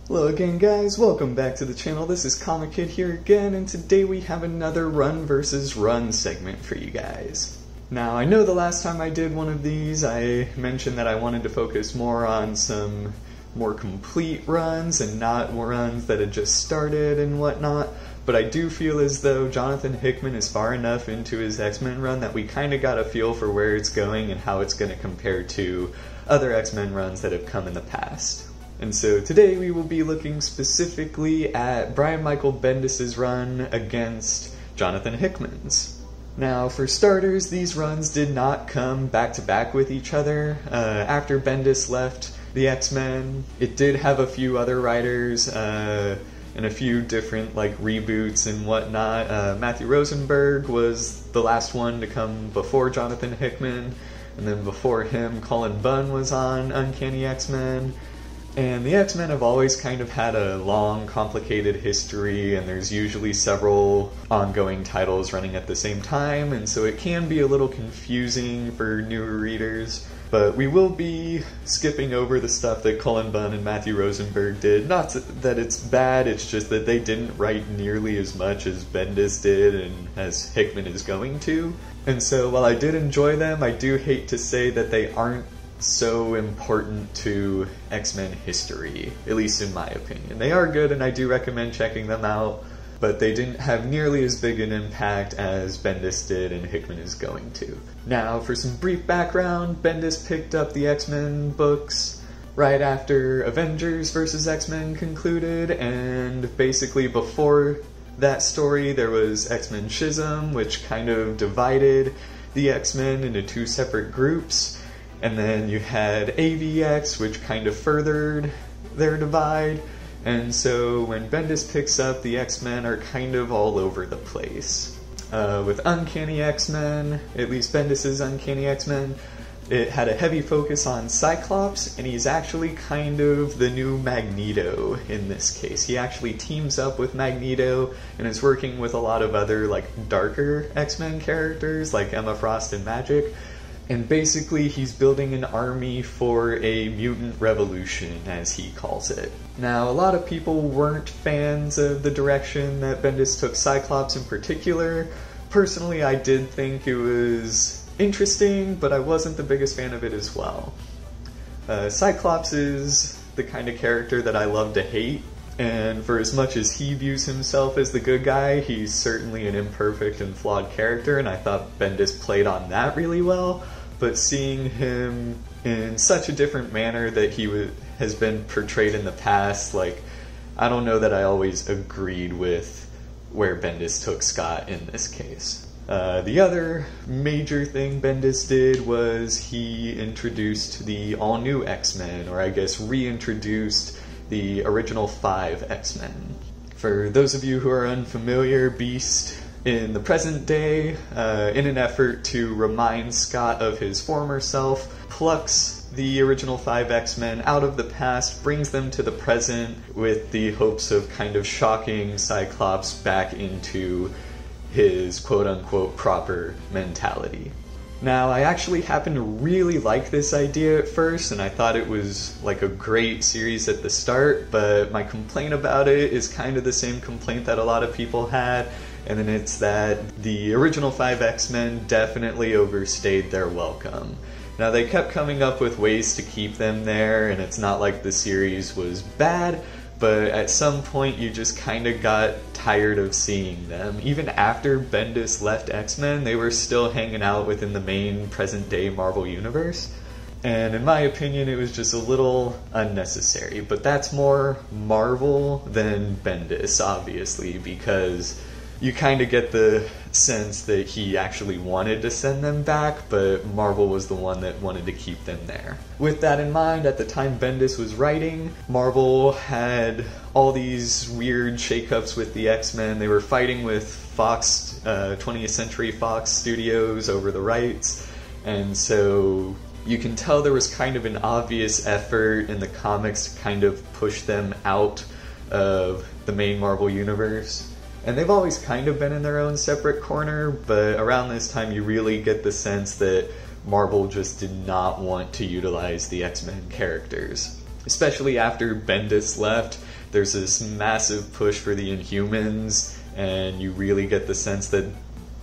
Hello again guys, welcome back to the channel. This is Comic Kid here again, and today we have another run versus run segment for you guys. Now I know the last time I did one of these I mentioned that I wanted to focus more on some more complete runs and not runs that had just started and whatnot, but I do feel as though Jonathan Hickman is far enough into his X-Men run that we kind of got a feel for where it's going and how it's going to compare to other X-Men runs that have come in the past. And so today we will be looking specifically at Brian Michael Bendis' run against Jonathan Hickman's. Now for starters, these runs did not come back to back with each other. After Bendis left the X-Men, it did have a few other writers and a few different reboots and whatnot. Matthew Rosenberg was the last one to come before Jonathan Hickman, and then before him Cullen Bunn was on Uncanny X-Men. And the X-Men have always kind of had a long, complicated history, and there's usually several ongoing titles running at the same time, and so it can be a little confusing for newer readers. But we will be skipping over the stuff that Cullen Bunn and Matthew Rosenberg did. Not that it's bad, it's just that they didn't write nearly as much as Bendis did and as Hickman is going to. And so while I did enjoy them, I do hate to say that they aren't so important to X-Men history, at least in my opinion. They are good and I do recommend checking them out, but they didn't have nearly as big an impact as Bendis did and Hickman is going to. Now for some brief background, Bendis picked up the X-Men books right after Avengers vs. X-Men concluded, and basically before that story there was X-Men Schism, which kind of divided the X-Men into two separate groups. And then you had AVX, which kind of furthered their divide. And so when Bendis picks up, the X-Men are kind of all over the place. With Uncanny X-Men, at least Bendis' Uncanny X-Men, it had a heavy focus on Cyclops, and he's actually kind of the new Magneto in this case. He actually teams up with Magneto and is working with a lot of other darker X-Men characters like Emma Frost and Magic. And basically he's building an army for a mutant revolution, as he calls it. Now, a lot of people weren't fans of the direction that Bendis took Cyclops in particular. Personally, I did think it was interesting, but I wasn't the biggest fan of it as well. Cyclops is the kind of character that I love to hate, and for as much as he views himself as the good guy, he's certainly an imperfect and flawed character, and I thought Bendis played on that really well. But seeing him in such a different manner that he has been portrayed in the past, I don't know that I always agreed with where Bendis took Scott in this case. The other major thing Bendis did was he introduced the all-new X-Men, or I guess reintroduced the original 5 X-Men. For those of you who are unfamiliar, Beast in the present day, in an effort to remind Scott of his former self, plucks the original 5 X-Men out of the past, brings them to the present with the hopes of kind of shocking Cyclops back into his quote-unquote proper mentality. Now, I actually happen to really like this idea at first, and I thought it was a great series at the start, but my complaint about it is kind of the same complaint that a lot of people had, and then it's that the original 5 X-Men definitely overstayed their welcome. Now, they kept coming up with ways to keep them there, and it's not like the series was bad, but at some point you just kind of got tired of seeing them. Even after Bendis left X-Men, they were still hanging out within the main present-day Marvel Universe. And in my opinion, it was just a little unnecessary. But that's more Marvel than Bendis, obviously, because you kind of get the sense that he actually wanted to send them back, but Marvel was the one that wanted to keep them there. With that in mind, at the time Bendis was writing, Marvel had all these weird shakeups with the X-Men. They were fighting with Fox, 20th Century Fox Studios over the rights, and so you can tell there was kind of an obvious effort in the comics to kind of push them out of the main Marvel Universe. And they've always kind of been in their own separate corner, but around this time you really get the sense that Marvel just did not want to utilize the X-Men characters. Especially after Bendis left, there's this massive push for the Inhumans, and you really get the sense that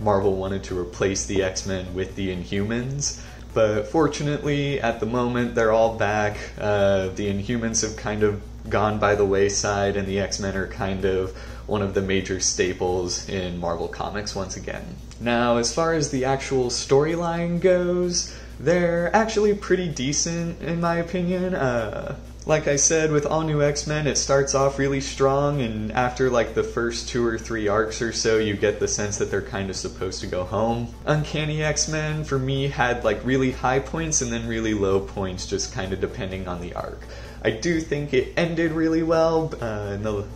Marvel wanted to replace the X-Men with the Inhumans. But fortunately, at the moment, they're all back. The Inhumans have kind of gone by the wayside, and the X-Men are kind of one of the major staples in Marvel Comics once again. Now, as far as the actual storyline goes, they're actually pretty decent, in my opinion. Like I said, with All New X-Men, it starts off really strong, and after like the first 2 or 3 arcs or so, you get the sense that they're kind of supposed to go home. Uncanny X-Men, for me, had like really high points and then really low points, just kind of depending on the arc. I do think it ended really well in the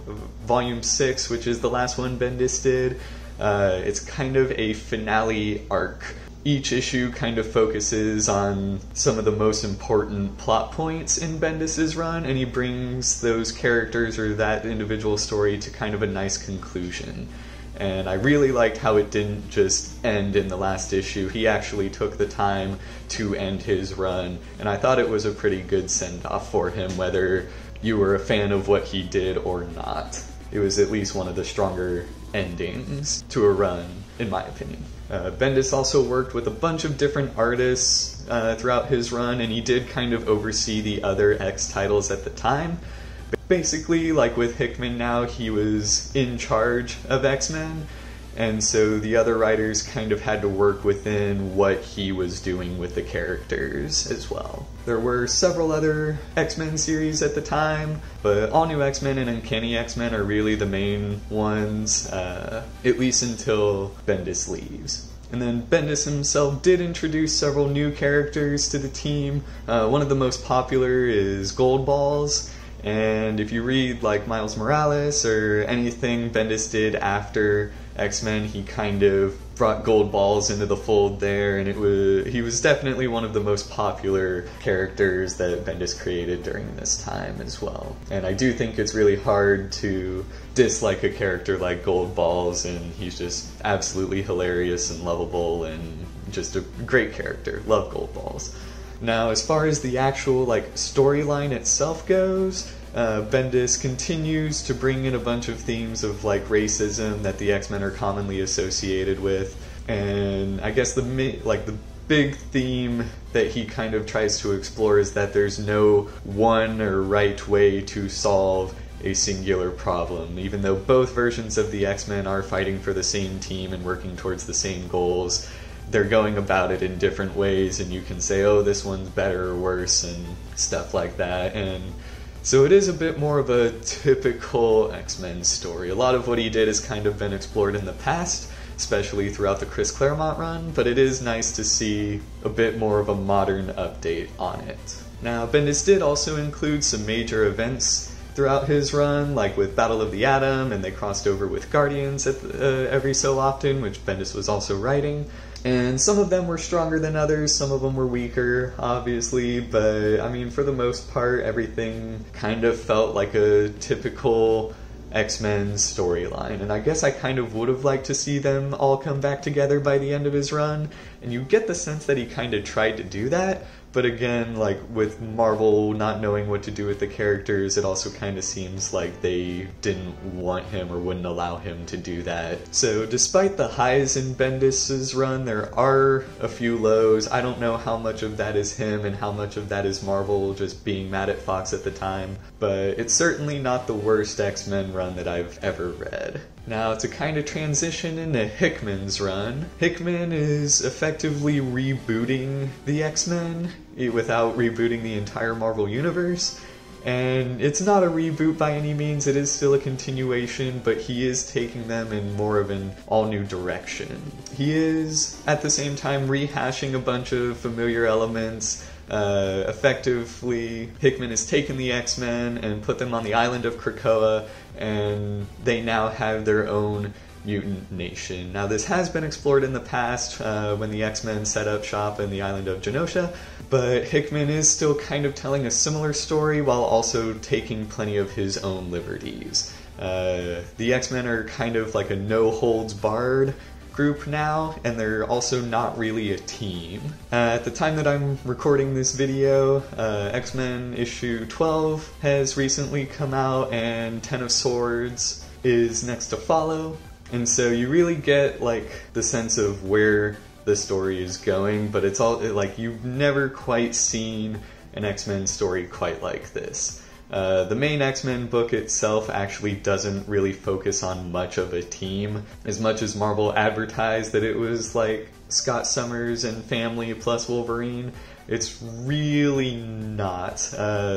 Volume 6, which is the last one Bendis did. It's kind of a finale arc. Each issue kind of focuses on some of the most important plot points in Bendis' run, and he brings those characters or that individual story to kind of a nice conclusion. And I really liked how it didn't just end in the last issue. He actually took the time to end his run, and I thought it was a pretty good send-off for him, whether you were a fan of what he did or not. It was at least one of the stronger endings to a run, in my opinion. Bendis also worked with a bunch of different artists throughout his run, and he did kind of oversee the other X titles at the time. Basically, like with Hickman now, he was in charge of X-Men, and so the other writers kind of had to work within what he was doing with the characters as well. There were several other X-Men series at the time, but All New X-Men and Uncanny X-Men are really the main ones, at least until Bendis leaves. And then Bendis himself did introduce several new characters to the team. One of the most popular is Gold Balls. And if you read like Miles Morales or anything Bendis did after X-Men, he kind of brought Gold Balls into the fold there, and he was definitely one of the most popular characters that Bendis created during this time as well. And I do think it's really hard to dislike a character like Gold Balls, and he's just absolutely hilarious and lovable and just a great character. Love Gold Balls. Now, as far as the actual like storyline itself goes, Bendis continues to bring in a bunch of themes of like racism that the X-Men are commonly associated with, and I guess the big theme that he kind of tries to explore is that there's no one or right way to solve a singular problem. Even though both versions of the X-Men are fighting for the same team and working towards the same goals, they're going about it in different ways, and you can say, oh, this one's better or worse and stuff like that. And so it is a bit more of a typical X-Men story. A lot of what he did has kind of been explored in the past, especially throughout the Chris Claremont run, but it is nice to see a bit more of a modern update on it. Now, Bendis did also include some major events throughout his run, like with Battle of the Atom, and they crossed over with Guardians every so often, which Bendis was also writing. And some of them were stronger than others, some of them were weaker, obviously, but I mean, for the most part, everything kind of felt like a typical X-Men storyline. And I guess I kind of would have liked to see them all come back together by the end of his run, and you get the sense that he kind of tried to do that. But again, like with Marvel not knowing what to do with the characters, it also kind of seems like they didn't want him or wouldn't allow him to do that. So despite the highs in Bendis' run, there are a few lows. I don't know how much of that is him and how much of that is Marvel just being mad at Fox at the time, but it's certainly not the worst X-Men run that I've ever read. Now, to kind of transition into Hickman's run, Hickman is effectively rebooting the X-Men without rebooting the entire Marvel Universe. And it's not a reboot by any means, it is still a continuation, but he is taking them in more of an all-new direction. He is, at the same time, rehashing a bunch of familiar elements. Effectively, Hickman has taken the X-Men and put them on the island of Krakoa, and they now have their own mutant nation. Now, this has been explored in the past when the X-Men set up shop in the island of Genosha, but Hickman is still kind of telling a similar story while also taking plenty of his own liberties. The X-Men are kind of like a no-holds-barred group now, and they're also not really a team. At the time that I'm recording this video, X-Men issue 12 has recently come out, and Ten of Swords is next to follow. And so you really get like the sense of where the story is going, but it's all like you've never quite seen an X-Men story quite like this. The main X-Men book itself actually doesn't really focus on much of a team, as much as Marvel advertised that it was like Scott Summers and family plus Wolverine. It's really not.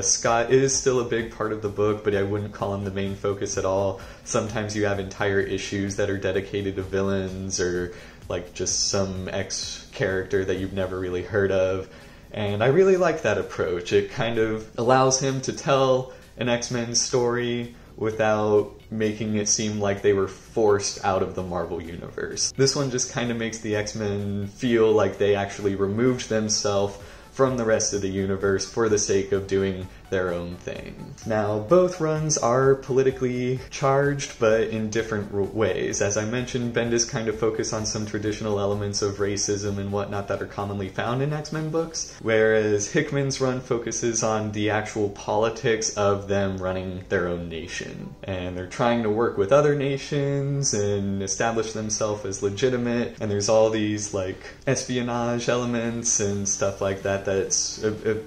Scott is still a big part of the book, but I wouldn't call him the main focus at all. Sometimes you have entire issues that are dedicated to villains or like just some X character that you've never really heard of. And I really like that approach. It kind of allows him to tell an X-Men story without making it seem like they were forced out of the Marvel universe. This one just kind of makes the X-Men feel like they actually removed themselves from the rest of the universe for the sake of doing their own thing. Now, both runs are politically charged, but in different ways. As I mentioned, Bendis kind of focus on some traditional elements of racism and whatnot that are commonly found in X-Men books, whereas Hickman's run focuses on the actual politics of them running their own nation. And they're trying to work with other nations and establish themselves as legitimate, and there's all these like espionage elements and stuff like that that's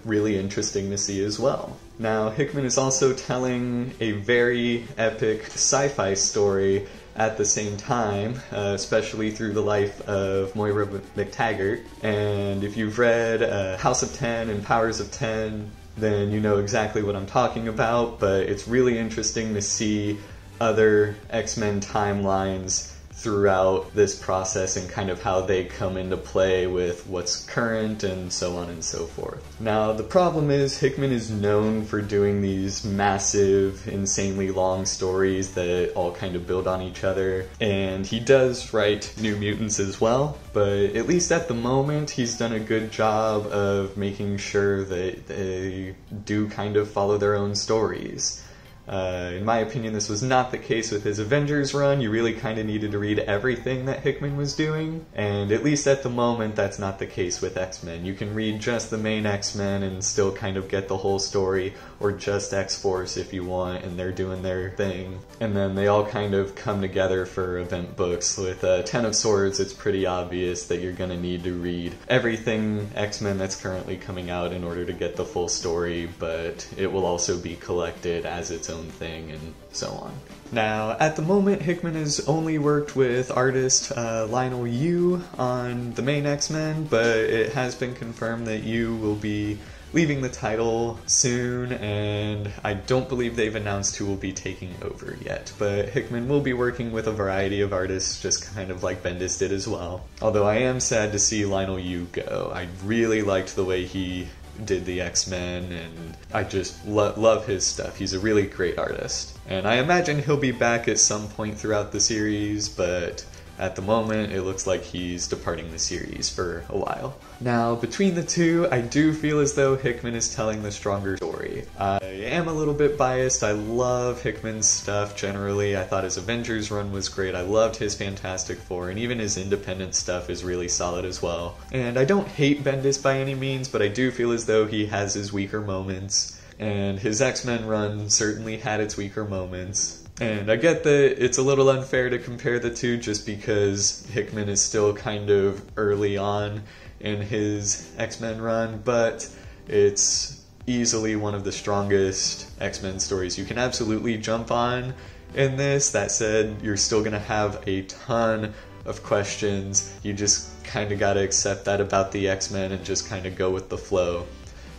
really interesting to see as well. Now, Hickman is also telling a very epic sci-fi story at the same time, especially through the life of Moira McTaggart. And if you've read House of 10 and Powers of 10, then you know exactly what I'm talking about, but it's really interesting to see other X-Men timelines throughout this process and kind of how they come into play with what's current and so on and so forth. Now, the problem is Hickman is known for doing these massive, insanely long stories that all kind of build on each other, and he does write New Mutants as well, but at least at the moment he's done a good job of making sure that they do kind of follow their own stories. In my opinion, this was not the case with his Avengers run. You really kind of needed to read everything that Hickman was doing, and at least at the moment that's not the case with X-Men. You can read just the main X-Men and still kind of get the whole story, or just X-Force if you want, and they're doing their thing. And then they all kind of come together for event books. With Ten of Swords, it's pretty obvious that you're going to need to read everything X-Men that's currently coming out in order to get the full story, but it will also be collected as its own thing and so on. Now, at the moment, Hickman has only worked with artist Lionel Yu on the main X-Men, but it has been confirmed that Yu will be leaving the title soon, and I don't believe they've announced who will be taking over yet. But Hickman will be working with a variety of artists, just kind of like Bendis did as well. Although I am sad to see Lionel Yu go. I really liked the way he did the X-Men, and I just love his stuff. He's a really great artist. And I imagine he'll be back at some point throughout the series, but at the moment, it looks like he's departing the series for a while. Now, between the two, I do feel as though Hickman is telling the stronger story. I am a little bit biased. I love Hickman's stuff generally. I thought his Avengers run was great. I loved his Fantastic Four, and even his independent stuff is really solid as well. And I don't hate Bendis by any means, but I do feel as though he has his weaker moments. And his X-Men run certainly had its weaker moments. And I get that it's a little unfair to compare the two just because Hickman is still kind of early on in his X-Men run, but it's easily one of the strongest X-Men stories you can absolutely jump on in this. That said, you're still going to have a ton of questions. You just kind of got to accept that about the X-Men and just kind of go with the flow.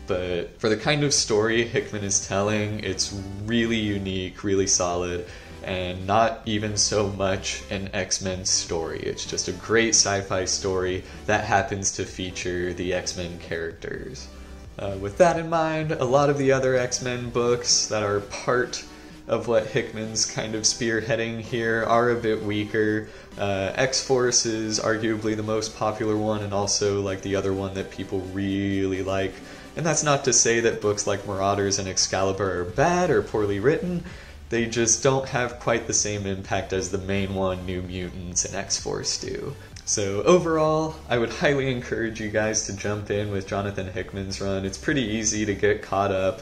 But for the kind of story Hickman is telling, it's really unique, really solid, and not even so much an X-Men story. It's just a great sci-fi story that happens to feature the X-Men characters. With that in mind, a lot of the other X-Men books that are part of what Hickman's kind of spearheading here are a bit weaker. X-Force is arguably the most popular one, and also like the other one that people really like. And that's not to say that books like Marauders and Excalibur are bad or poorly written. they just don't have quite the same impact as the main one, New Mutants and X-Force do. So overall, I would highly encourage you guys to jump in with Jonathan Hickman's run. It's pretty easy to get caught up.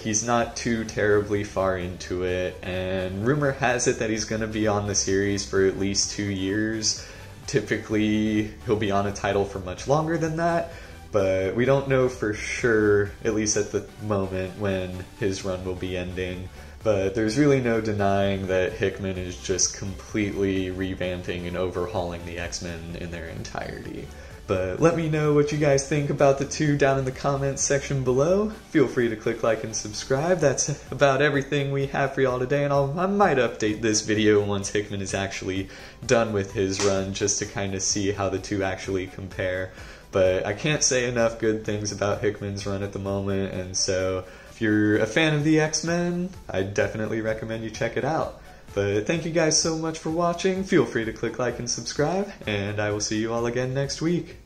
He's not too terribly far into it, and rumor has it that he's going to be on the series for at least 2 years. Typically, he'll be on a title for much longer than that, but we don't know for sure, at least at the moment, when his run will be ending. But there's really no denying that Hickman is just completely revamping and overhauling the X-Men in their entirety. But let me know what you guys think about the two down in the comments section below. Feel free to click like and subscribe. That's about everything we have for y'all today, and I might update this video once Hickman is actually done with his run, just to kind of see how the two actually compare. But I can't say enough good things about Hickman's run at the moment, and so if you're a fan of the X-Men, I definitely recommend you check it out. But thank you guys so much for watching. Feel free to click like and subscribe, and I will see you all again next week.